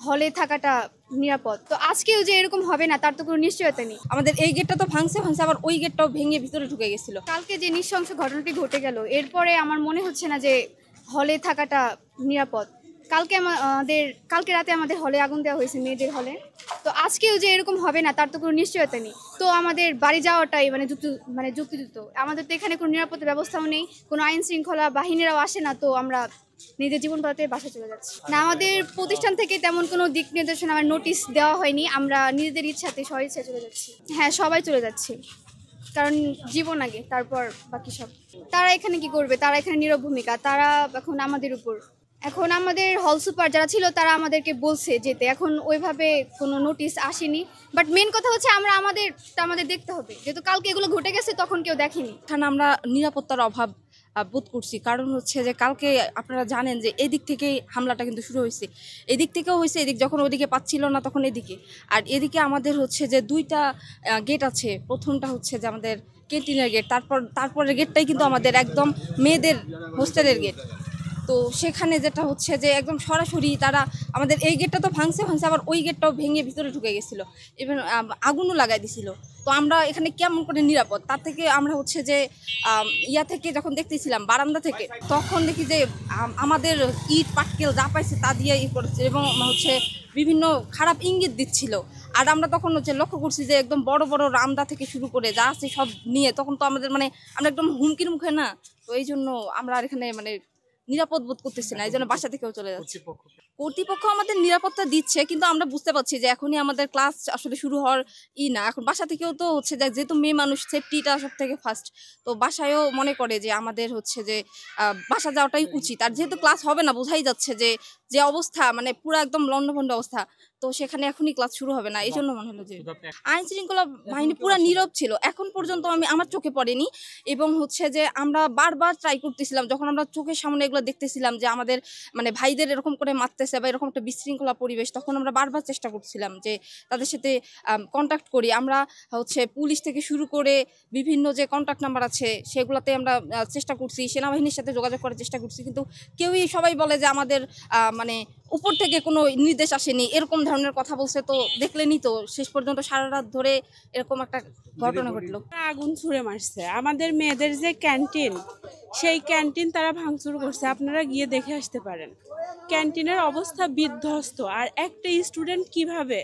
হলে থাকাটা নিরাপদ। তো আজকেও যে এরকম হবে না তার তো কোনো নিশ্চয়তা নেই। আমাদের এই গেটটা তো ভাঙছে আবার ওই গেটটাও ভেঙে ভিতরে ঢুকে গেছিল। কালকে যে নৃশংস ঘটনাটি ঘটে গেল এরপরে আমার মনে হচ্ছে না যে হলে থাকাটা নিরাপদ। কালকে রাতে আমাদের হলে আগুন দেওয়া হয়েছে, মেয়েদের হলে। তো আজকেও যে এরকম হবে না তার তো কোনো নিশ্চয়তা নেই। তো আমাদের বাড়ি যাওয়াটাই যুক্তিযুক্ত। আমাদের তো এখানে কোনো নিরাপত্তা ব্যবস্থাও নেই, কোনো আইন শৃঙ্খলা বাহিনীরাও আসে না। তো আমরা নিজের জীবন বাঁচাতে বাসা চলে যাচ্ছি না। আমাদের প্রতিষ্ঠান থেকে তেমন কোনো দিক নির্দেশনা আমার নোটিশ দেওয়া হয়নি। আমরা নিজেদের ইচ্ছাতে স্বেচ্ছায় চলে যাচ্ছি। হ্যাঁ, সবাই চলে যাচ্ছি, কারণ জীবন আগে, তারপর বাকি সব। তারা এখানে কি করবে? তারা এখানে নীরব ভূমিকা। তারা এখন আমাদের উপর, এখন আমাদের হল সুপার যারা ছিল তারা আমাদেরকে বলছে যেতে, এখন ওইভাবে কোনো নোটিশ আসেনি। বাট মেন কথা হচ্ছে আমাদের দেখতে হবে, যেহেতু কালকে এগুলো ঘটে গেছে তখন কেউ দেখেনি। এখানে আমরা নিরাপত্তার অভাব বোধ করছি, কারণ হচ্ছে যে কালকে আপনারা জানেন যে এদিক থেকেই হামলাটা কিন্তু শুরু হয়েছে, এদিক থেকেও হয়েছে, এদিক যখন ওদিকে পাচ্ছিল না তখন এদিকে। আর এদিকে আমাদের হচ্ছে যে দুইটা গেট আছে। প্রথমটা হচ্ছে যে আমাদের ক্যান্টিনের গেট, তারপরের গেটটাই কিন্তু আমাদের একদম মেয়েদের হোস্টেলের গেট। তো সেখানে যেটা হচ্ছে যে একদম সরাসরি তারা আমাদের এই গেটটা তো ভাঙছে আবার ওই গেটটাও ভেঙে ভিতরে ঢুকে গেছিলো, ইভেন আগুনও লাগাই দিছিল। তো আমরা এখানে কেমন করে নিরাপদ, তার থেকে আমরা হচ্ছে যে ইয়া থেকে যখন দেখতেছিলাম বারান্দা থেকে, তখন দেখি যে আমাদের ইট পাটকেল যা পাইছে তা দিয়ে করেছে এবং হচ্ছে বিভিন্ন খারাপ ইঙ্গিত দিচ্ছিল। আর আমরা তখন হচ্ছে লক্ষ্য করছি যে একদম বড় বড় রামদা থেকে শুরু করে যা আছে সব নিয়ে, তখন তো আমাদের আমরা একদম হুমকির মুখে না। তো এই জন্য আমরা আর এখানে নিরাপদ বোধ করতেছি না, এই জন্য বাসা থেকেও চলে যাচ্ছে। কর্তৃপক্ষ আমাদের নিরাপত্তা দিচ্ছে, কিন্তু আমরা বুঝতে পারছি যে এখনই আমাদের ক্লাস আসলে শুরু হওয়ার না। এখন বাসা থেকেও তো হচ্ছে যে যেহেতু মেয়ে মানুষ, সেফটিটা সব থেকে ফার্স্ট। তো বাসায়ও মনে করে যে আমাদের হচ্ছে যে বাসা যাওয়াটাই উচিত। আর যেহেতু ক্লাস হবে না, বোঝাই যাচ্ছে যে অবস্থা পুরো একদম লন্ডভন্ড অবস্থা, তো সেখানে এখনই ক্লাস শুরু হবে না। এই জন্য মনে হলো যে আইন শৃঙ্খলা বাহিনী পুরো নীরব ছিল, এখন পর্যন্ত আমার চোখে পড়েনি। এবং হচ্ছে যে আমরা বারবার ট্রাই করতেছিলাম, যখন আমরা চোখের সামনে এগুলো দেখতেছিলাম যে আমাদের ভাইদের এরকম করে মারতেছে বা এরকম একটা বিশৃঙ্খলা পরিবেশ, তখন আমরা বারবার চেষ্টা করছিলাম যে তাদের সাথে কন্ট্যাক্ট করি। আমরা হচ্ছে পুলিশ থেকে শুরু করে বিভিন্ন যে কন্ট্যাক্ট নাম্বার আছে সেগুলোতে আমরা চেষ্টা করছি, সেনাবাহিনীর সাথে যোগাযোগ করার চেষ্টা করছি, কিন্তু সবাই বলে যে আমাদের উপর থেকে কোনো নির্দেশ আসেনি, এরকম ধরনের কথা বলছে। তো দেখলেনই তো শেষ পর্যন্ত সারা রাত ধরে এরকম একটা ঘটনা ঘটলো। আগুন ছুঁড়ে মারছে আমাদের মেয়েদের যে ক্যান্টিন, সেই ক্যান্টিন তারা ভাঙচুর করছে। আপনারা গিয়ে দেখে আসতে পারেন, ক্যান্টিনের অবস্থা বিধ্বস্ত। আর একটা স্টুডেন্ট কিভাবে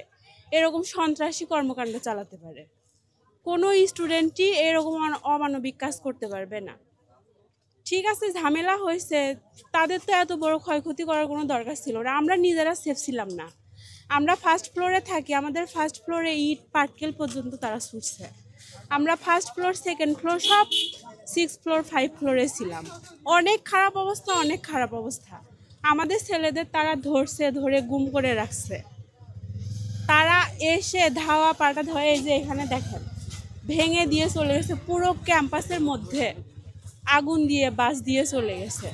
এরকম সন্ত্রাসী কর্মকাণ্ড চালাতে পারে? কোনো স্টুডেন্টই এরকম অমানবিক কাজ করতে পারবে না। ঠিক আছে, ঝামেলা হয়েছে, তাদের তো এত বড় ক্ষয়ক্ষতি করার কোনো দরকার ছিল না। আমরা নিজেরা সেফ ছিলাম না। আমরা ফার্স্ট ফ্লোরে থাকি, আমাদের ফার্স্ট ফ্লোরে ইট পাটকেল পর্যন্ত তারা ছুটছে। আমরা ফার্স্ট ফ্লোর, সেকেন্ড ফ্লোর, সব 6 ফ্লোর 5 ফ্লোরে ছিলাম। অনেক খারাপ অবস্থা। আমাদের ছেলেদের তারা ধরে গুম করে রাখছে। তারা এসে ধাওয়া পাল্টা ধরে, এই যে এখানে দেখেন, ভেঙে দিয়ে চলে গেছে। পুরো ক্যাম্পাসের মধ্যে আগুন দিয়ে বাস দিয়ে চলে গেছে।